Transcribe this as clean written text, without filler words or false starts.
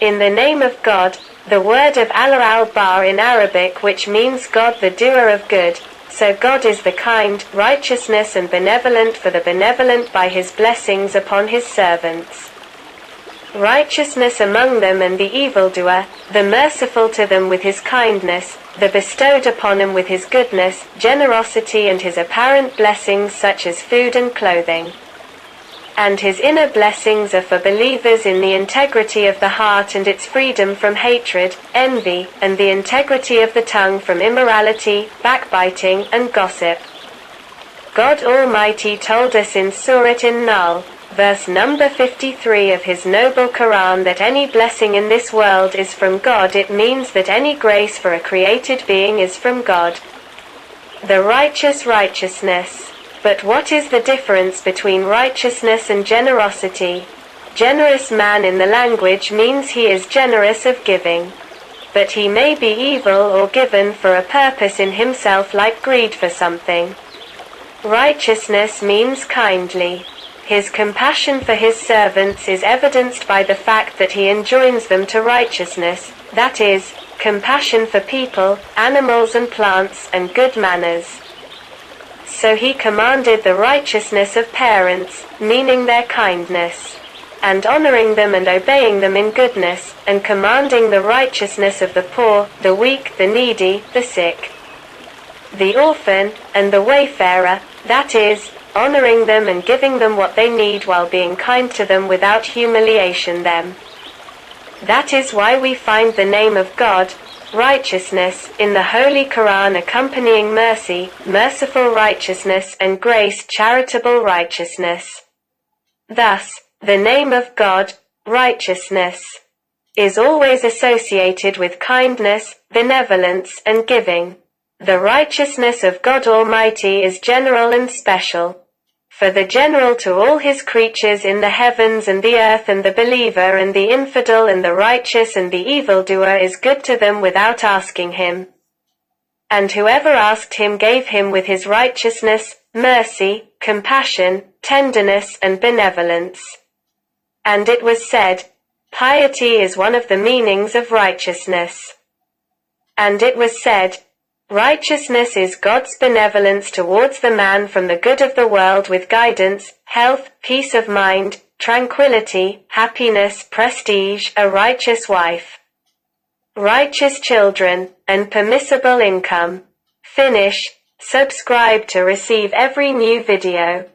In the name of God, the word of Allah al-Bar in Arabic, which means God the doer of good. So God is the kind, righteousness and benevolent, for the benevolent by his blessings upon his servants. Righteousness among them and the evildoer, the merciful to them with his kindness, the bestowed upon him with his goodness, generosity and his apparent blessings such as food and clothing. And his inner blessings are for believers in the integrity of the heart and its freedom from hatred, envy, and the integrity of the tongue from immorality, backbiting, and gossip. God Almighty told us in Surah An-Nahl, verse number 53 of his noble Quran, that any blessing in this world is from God. It means that any grace for a created being is from God. The righteous righteousness. But what is the difference between righteousness and generosity? Generous man in the language means he is generous of giving. But he may be evil or given for a purpose in himself, like greed for something. Righteousness means kindly. His compassion for his servants is evidenced by the fact that he enjoins them to righteousness, that is, compassion for people, animals and plants, and good manners. So he commanded the righteousness of parents, meaning their kindness, and honoring them and obeying them in goodness, and commanding the righteousness of the poor, the weak, the needy, the sick, the orphan, and the wayfarer, that is, honoring them and giving them what they need while being kind to them without humiliation them. That is why we find the name of God, righteousness, in the Holy Quran accompanying mercy, merciful righteousness, and grace, charitable righteousness. Thus, the name of God, righteousness, is always associated with kindness, benevolence, and giving. The righteousness of God Almighty is general and special. For the general to all his creatures in the heavens and the earth, and the believer and the infidel and the righteous and the evildoer is good to them without asking him. And whoever asked him gave him with his righteousness, mercy, compassion, tenderness and benevolence. And it was said, piety is one of the meanings of righteousness. And it was said, righteousness is God's benevolence towards the man from the good of the world with guidance, health, peace of mind, tranquility, happiness, prestige, a righteous wife, righteous children, and permissible income. Finish. Subscribe to receive every new video.